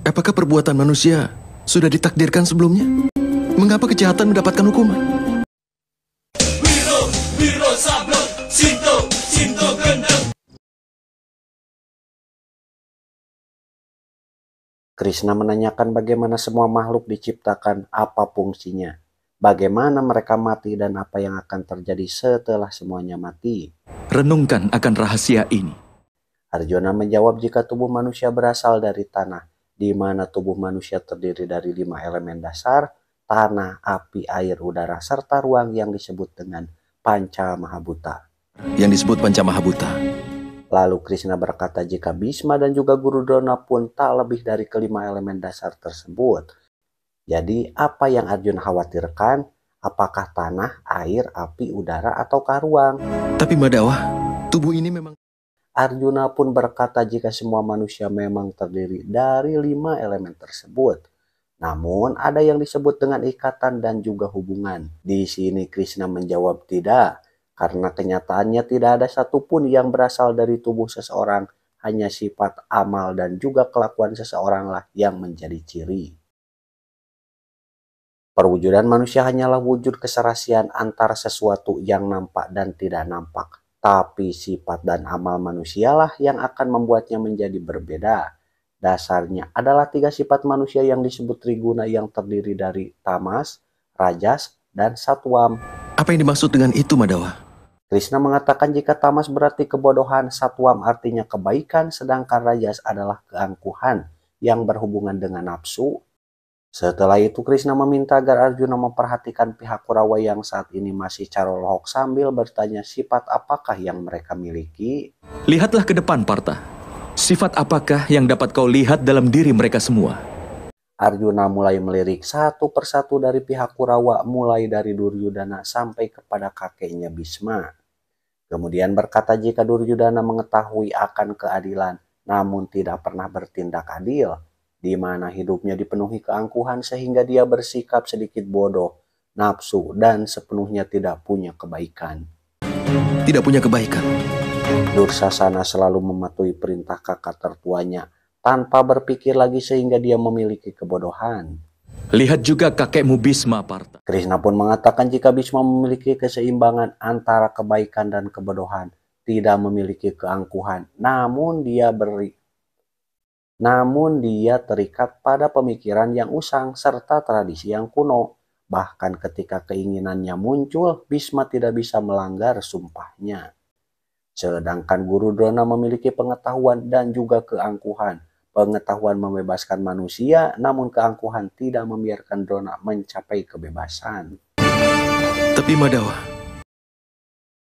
Apakah perbuatan manusia sudah ditakdirkan sebelumnya? Mengapa kejahatan mendapatkan hukuman? Wiro, Wiro Sablon, Sinto, Sinto Gendeng. Krishna menanyakan bagaimana semua makhluk diciptakan, apa fungsinya, bagaimana mereka mati, dan apa yang akan terjadi setelah semuanya mati. Renungkan akan rahasia ini. Arjuna menjawab, jika tubuh manusia berasal dari tanah, di mana tubuh manusia terdiri dari 5 elemen dasar, tanah, api, air, udara, serta ruang yang disebut dengan Panca Mahabhuta. Yang disebut Panca Mahabhuta. Lalu Krishna berkata, jika Bhisma dan juga Guru Drona pun tak lebih dari kelima elemen dasar tersebut. Jadi apa yang Arjuna khawatirkan? Apakah tanah, air, api, udara, ataukah ruang? Tapi Madhawa, tubuh ini memang... Arjuna pun berkata, jika semua manusia memang terdiri dari 5 elemen tersebut. Namun ada yang disebut dengan ikatan dan juga hubungan. Di sini Krishna menjawab tidak, karena kenyataannya tidak ada satupun yang berasal dari tubuh seseorang, hanya sifat, amal, dan juga kelakuan seseoranglah yang menjadi ciri. Perwujudan manusia hanyalah wujud keserasian antara sesuatu yang nampak dan tidak nampak. Tapi sifat dan amal manusialah yang akan membuatnya menjadi berbeda. Dasarnya adalah 3 sifat manusia yang disebut triguna, yang terdiri dari tamas, rajas, dan satwam. Apa yang dimaksud dengan itu, Madhawa? Krishna mengatakan jika tamas berarti kebodohan, satwam artinya kebaikan, sedangkan rajas adalah keangkuhan yang berhubungan dengan nafsu. Setelah itu Krishna meminta agar Arjuna memperhatikan pihak Kurawa yang saat ini masih carolohok sambil bertanya sifat apakah yang mereka miliki. Lihatlah ke depan, Partha. Sifat apakah yang dapat kau lihat dalam diri mereka semua? Arjuna mulai melirik satu persatu dari pihak Kurawa, mulai dari Duryudana sampai kepada kakeknya Bhisma. Kemudian berkata, jika Duryudana mengetahui akan keadilan namun tidak pernah bertindak adil, di mana hidupnya dipenuhi keangkuhan sehingga dia bersikap sedikit bodoh, nafsu, dan sepenuhnya tidak punya kebaikan. Tidak punya kebaikan. Dursasana selalu mematuhi perintah kakak tertuanya tanpa berpikir lagi sehingga dia memiliki kebodohan. Lihat juga kakekmu Bhisma, Partha. Krishna pun mengatakan jika Bhisma memiliki keseimbangan antara kebaikan dan kebodohan, tidak memiliki keangkuhan, namun dia terikat pada pemikiran yang usang serta tradisi yang kuno. Bahkan ketika keinginannya muncul, Bhisma tidak bisa melanggar sumpahnya. Sedangkan Guru Drona memiliki pengetahuan dan juga keangkuhan. Pengetahuan membebaskan manusia, namun keangkuhan tidak membiarkan Drona mencapai kebebasan. Tapi Madhawa,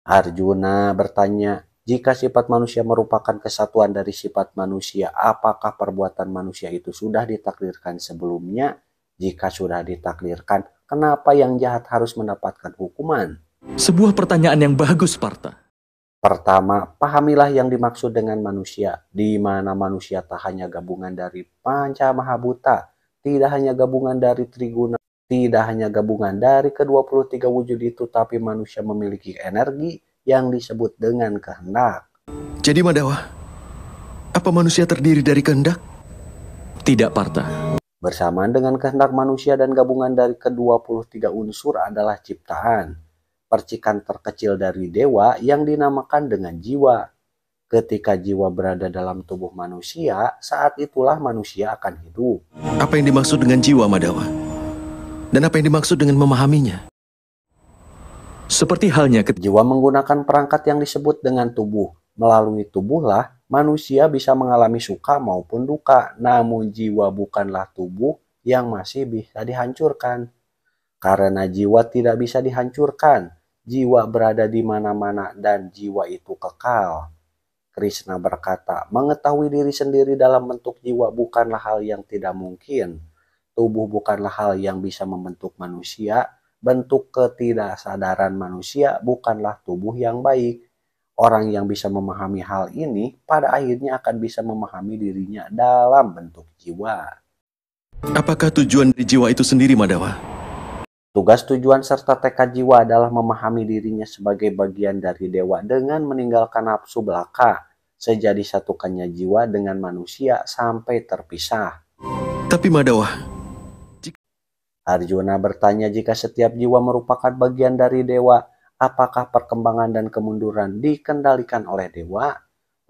Arjuna bertanya, jika sifat manusia merupakan kesatuan dari sifat manusia, apakah perbuatan manusia itu sudah ditakdirkan sebelumnya? Jika sudah ditakdirkan, kenapa yang jahat harus mendapatkan hukuman? sebuah pertanyaan yang bagus, Partha. Pertama, pahamilah yang dimaksud dengan manusia, di mana manusia tak hanya gabungan dari Panca Mahabhuta, tidak hanya gabungan dari Triguna, tidak hanya gabungan dari ke-23 wujud itu, tapi manusia memiliki energi yang disebut dengan kehendak. Jadi Madhawa, apa manusia terdiri dari kehendak? Tidak, Partha. Bersamaan dengan kehendak manusia dan gabungan dari ke-23 unsur adalah ciptaan. Percikan terkecil dari dewa yang dinamakan dengan jiwa. Ketika jiwa berada dalam tubuh manusia, saat itulah manusia akan hidup. Apa yang dimaksud dengan jiwa, Madhawa? Dan apa yang dimaksud dengan memahaminya? Seperti halnya Jiwa menggunakan perangkat yang disebut dengan tubuh. Melalui tubuhlah manusia bisa mengalami suka maupun duka. Namun jiwa bukanlah tubuh yang masih bisa dihancurkan. Karena jiwa tidak bisa dihancurkan, jiwa berada di mana-mana dan jiwa itu kekal. Krishna berkata, mengetahui diri sendiri dalam bentuk jiwa bukanlah hal yang tidak mungkin. Tubuh bukanlah hal yang bisa membentuk manusia. Bentuk ketidaksadaran manusia bukanlah tubuh yang baik. Orang yang bisa memahami hal ini pada akhirnya akan bisa memahami dirinya dalam bentuk jiwa. apakah tujuan dari jiwa itu sendiri, Madhawa? Tugas, tujuan, serta tekad jiwa adalah memahami dirinya sebagai bagian dari dewa dengan meninggalkan nafsu belaka. Sejadi satukannya jiwa dengan manusia sampai terpisah. Tapi Madawa, Arjuna bertanya, jika setiap jiwa merupakan bagian dari dewa, apakah perkembangan dan kemunduran dikendalikan oleh dewa?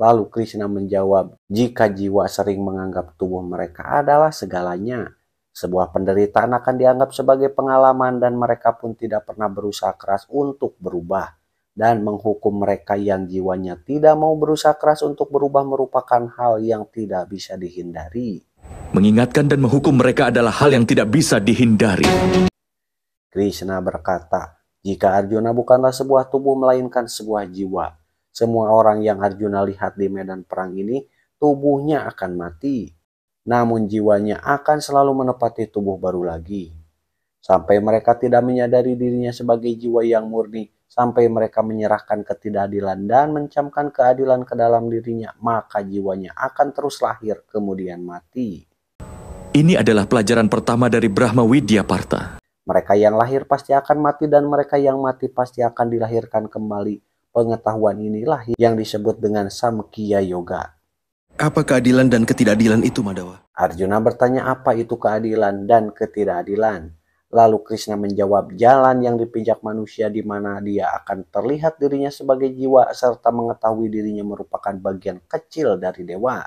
Lalu Krishna menjawab, jika jiwa sering menganggap tubuh mereka adalah segalanya, sebuah penderitaan akan dianggap sebagai pengalaman dan mereka pun tidak pernah berusaha keras untuk berubah. Dan menghukum mereka yang jiwanya tidak mau berusaha keras untuk berubah merupakan hal yang tidak bisa dihindari. Mengingatkan dan menghukum mereka adalah hal yang tidak bisa dihindari. Krishna berkata, jika Arjuna bukanlah sebuah tubuh melainkan sebuah jiwa, semua orang yang Arjuna lihat di medan perang ini, tubuhnya akan mati. Namun jiwanya akan selalu menepati tubuh baru lagi. Sampai mereka tidak menyadari dirinya sebagai jiwa yang murni, sampai mereka menyerahkan ketidakadilan dan mencamkan keadilan ke dalam dirinya, maka jiwanya akan terus lahir kemudian mati. Ini adalah pelajaran pertama dari Brahma Widya Partha. Mereka yang lahir pasti akan mati dan mereka yang mati pasti akan dilahirkan kembali. Pengetahuan inilah yang disebut dengan Samkhya Yoga. apa keadilan dan ketidakadilan itu, Madawa? Arjuna bertanya apa itu keadilan dan ketidakadilan. Lalu Krishna menjawab, jalan yang dipijak manusia di mana dia akan terlihat dirinya sebagai jiwa serta mengetahui dirinya merupakan bagian kecil dari dewa.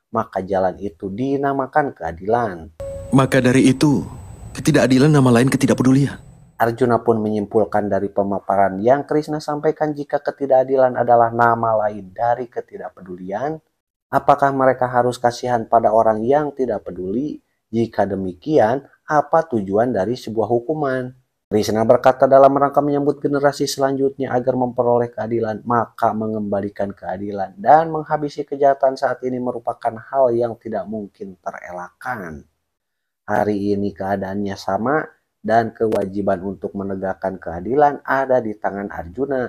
Maka jalan itu dinamakan keadilan. Maka dari itu, ketidakadilan nama lain ketidakpedulian. Arjuna pun menyimpulkan dari pemaparan yang Krishna sampaikan jika ketidakadilan adalah nama lain dari ketidakpedulian, apakah mereka harus kasihan pada orang yang tidak peduli? Jika demikian, apa tujuan dari sebuah hukuman? Krishna berkata dalam rangka menyambut generasi selanjutnya agar memperoleh keadilan, maka mengembalikan keadilan dan menghabisi kejahatan saat ini merupakan hal yang tidak mungkin terelakkan. Hari ini keadaannya sama dan kewajiban untuk menegakkan keadilan ada di tangan Arjuna.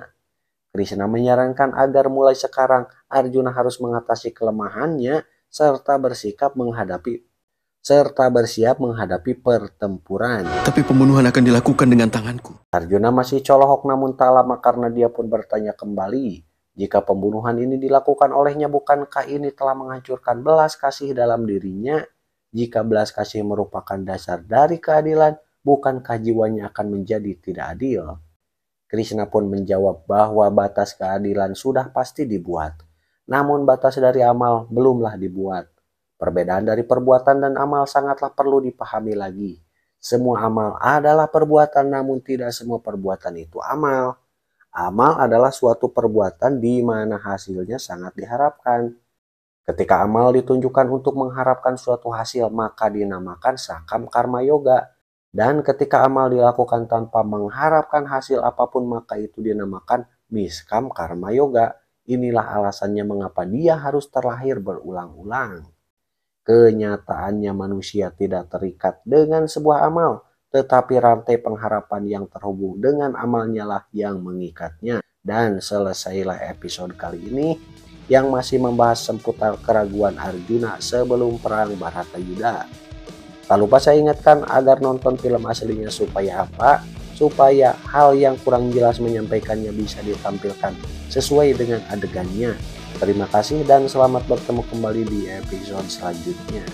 Krishna menyarankan agar mulai sekarang Arjuna harus mengatasi kelemahannya serta bersiap menghadapi pertempuran. Tapi pembunuhan akan dilakukan dengan tanganku. Arjuna masih colohok namun tak lama karena dia pun bertanya kembali, jika pembunuhan ini dilakukan olehnya, bukankah ini telah menghancurkan belas kasih dalam dirinya? Jika belas kasih merupakan dasar dari keadilan, bukankah jiwanya akan menjadi tidak adil? Krishna pun menjawab bahwa batas keadilan sudah pasti dibuat, namun batas dari amal belumlah dibuat. Perbedaan dari perbuatan dan amal sangatlah perlu dipahami lagi. Semua amal adalah perbuatan, namun tidak semua perbuatan itu amal. Amal adalah suatu perbuatan di mana hasilnya sangat diharapkan. Ketika amal ditunjukkan untuk mengharapkan suatu hasil, maka dinamakan sakam karma yoga. Dan ketika amal dilakukan tanpa mengharapkan hasil apapun, maka itu dinamakan miskam karma yoga. Inilah alasannya mengapa dia harus terlahir berulang-ulang. Kenyataannya manusia tidak terikat dengan sebuah amal, tetapi rantai pengharapan yang terhubung dengan amalnya lah yang mengikatnya. Dan selesailah episode kali ini yang masih membahas seputar keraguan Arjuna sebelum perang Bharatayuddha. Tak lupa saya ingatkan agar nonton film aslinya supaya apa? Supaya hal yang kurang jelas menyampaikannya bisa ditampilkan sesuai dengan adegannya. Terima kasih dan selamat bertemu kembali di episode selanjutnya.